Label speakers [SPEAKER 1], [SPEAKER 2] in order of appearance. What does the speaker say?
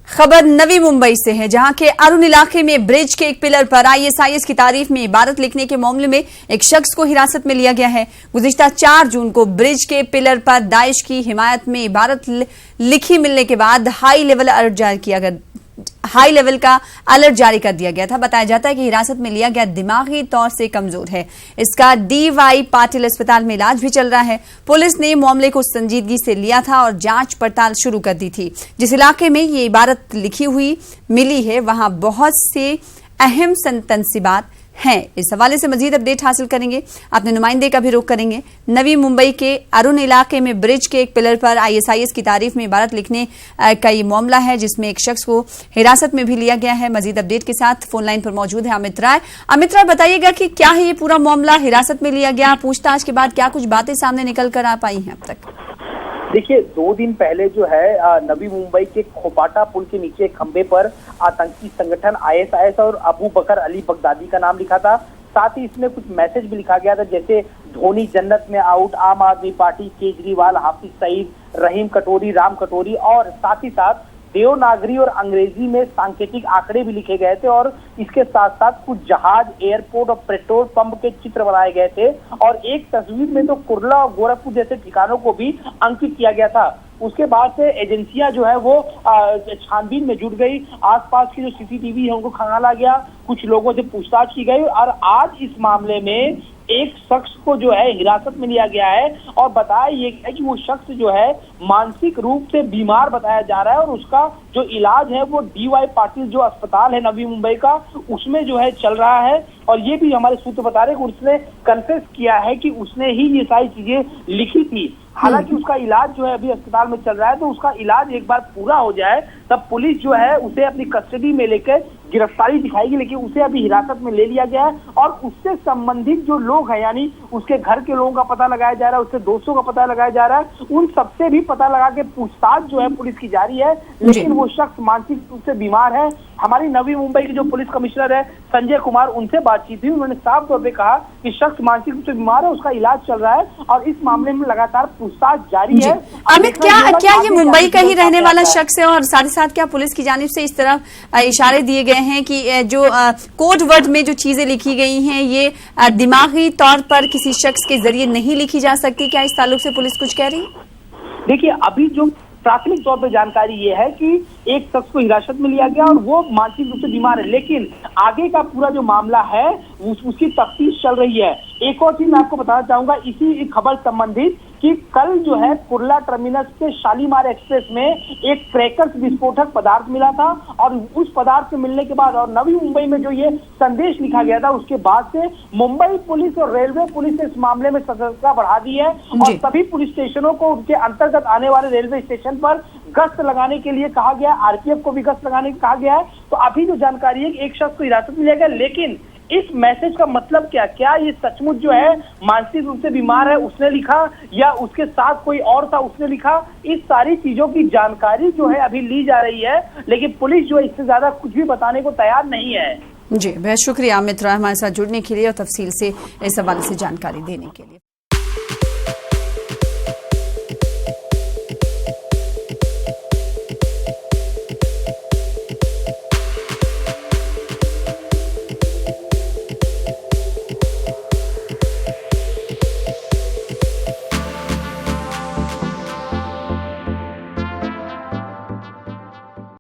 [SPEAKER 1] खबर नवी मुंबई से है, जहां के अरुण इलाके में ब्रिज के एक पिलर पर आईएसआईएस की तारीफ में इबारत लिखने के मामले में एक शख्स को हिरासत में लिया गया है। गुज़िश्ता 4 जून को ब्रिज के पिलर पर दाइश की हिमायत में इबारत लिखी मिलने के बाद हाई लेवल का अलर्ट जारी कर दिया गया था। बताया जाता है कि हिरासत में लिया गया दिमागी तौर से कमजोर है। इसका DY पाटिल अस्पताल में इलाज भी चल रहा है। पुलिस ने मामले को संजीदगी से लिया था और जांच पड़ताल शुरू कर दी थी। जिस इलाके में ये इबारत लिखी हुई मिली है, वहां बहुत से अहम तनसीबात हैं। इस हवाले से मजीद अपडेट हासिल करेंगे, अपने नुमाइंदे का भी रुख करेंगे। नवी मुंबई के अरुण इलाके में ब्रिज के एक पिलर पर आईएसआईएस की तारीफ में इबारत लिखने का ये मामला है, जिसमें एक शख्स को हिरासत में भी लिया गया है। मजीद अपडेट के साथ फोन लाइन पर मौजूद है अमित राय। बताइएगा कि क्या है ये पूरा मामला, हिरासत में लिया गया, पूछताछ के बाद क्या कुछ बातें सामने निकल कर आ पाई हैं अब तक?
[SPEAKER 2] देखिए, 2 दिन पहले जो है नवी मुंबई के खोपाटा पुल के नीचे खंबे पर आतंकी संगठन आईएसआईएस और अबू बकर al-Baghdadi का नाम लिखा था। साथ ही इसमें कुछ मैसेज भी लिखा गया था, जैसे धोनी जन्नत में आउट, आम आदमी पार्टी, केजरीवाल, हाफिज सईद, रहीम कटोरी, राम कटोरी, और साथ ही साथ देवनागरी और अंग्रेजी में सांकेतिक आंकड़े भी लिखे गए थे। और इसके साथ साथ कुछ जहाज, एयरपोर्ट और पेट्रोल पंप के चित्र बनाए गए थे। और एक तस्वीर में तो कुर्ला और गोरखपुर जैसे ठिकानों को भी अंकित किया गया था। उसके बाद से एजेंसियां जो है वो छानबीन में जुट गई। आसपास की जो सीसीटीवी है उनको खंगाला गया, कुछ लोगों से पूछताछ की गई और आज इस मामले में एक शख्स को जो है हिरासत में लिया गया है। और बताया ये है कि वो शख्स जो है मानसिक रूप से बीमार बताया जा रहा है और उसका जो इलाज है वो DY पाटिल जो अस्पताल है नवी मुंबई का, उसमें जो है चल रहा है। और ये भी हमारे सूत्र बता रहे हैं कि उसने कन्फेस किया है कि उसने ही ये सारी चीजें लिखी थी। हालांकि उसका इलाज जो है अभी अस्पताल में चल रहा है, तो उसका इलाज एक बार पूरा हो जाए तब पुलिस जो है उसे अपनी कस्टडी में लेकर गिरफ्तारी दिखाएगी। लेकिन उसे अभी हिरासत में ले लिया गया है और उससे संबंधित जो लोग हैं, यानी उसके घर के लोगों का पता लगाया जा रहा है, उसके दोस्तों का पता लगाया जा रहा है, उन सबसे भी पता लगा के पूछताछ जो है पुलिस की जारी है। लेकिन वो शख्स मानसिक रूप से बीमार है। हमारी नवी मुंबई के जो पुलिस कमिश्नर है संजय कुमार, उनसे बातचीत हुई, उन्होंने साफ तौर पे कहा कि शख्स मानसिक रूप से बीमार है, उसका इलाज चल रहा है और इस मामले में लगातार पूछताछ जारी है।
[SPEAKER 1] अमित, क्या ये मुंबई का ही रहने वाला शख्स है? और साथ ही साथ क्या पुलिस की जानिब से इस तरह इशारे दिए गए हैं कि जो कोड वर्ड में जो चीजें लिखी गई हैं ये दिमागी तौर पर किसी शख्स के जरिए नहीं लिखी जा सकती? क्या इस ताल्लुक से पुलिस कुछ कह रही है?
[SPEAKER 2] देखिए, अभी जो प्राथमिक तौर पर जानकारी ये है कि एक शख्स को हिरासत में लिया गया और वो मानसिक रूप से बीमार है। लेकिन आगे का पूरा जो मामला है उसकी तफ्तीश चल रही है। एक और चीज मैं आपको बताना चाहूंगा इसी खबर संबंधित कि कल जो है कुर्ला टर्मिनस के शालीमार एक्सप्रेस में एक क्रैकर्स विस्फोटक पदार्थ मिला था। और उस पदार्थ के मिलने के बाद और नवी मुंबई में जो ये संदेश लिखा गया था, उसके बाद से मुंबई पुलिस और रेलवे पुलिस ने इस मामले में सतर्कता बढ़ा दी है और सभी पुलिस स्टेशनों को उनके अंतर्गत आने वाले रेलवे स्टेशन पर गश्त लगाने के लिए कहा गया, RPF को भी गश्त लगाने को कहा गया है। तो अभी जो जानकारी है कि एक शख्स को हिरासत में लिया गया, लेकिन इस मैसेज का मतलब क्या ये सचमुच जो है मानसिक रूप से बीमार है उसने लिखा या उसके साथ कोई और था उसने लिखा, इस सारी चीजों की जानकारी जो है अभी ली जा रही है। लेकिन पुलिस जो है इससे ज्यादा कुछ भी बताने को तैयार नहीं है।
[SPEAKER 1] जी, बहुत शुक्रिया अमित राय हमारे साथ जुड़ने के लिए और तफसील से इस हवाले से जानकारी देने के लिए।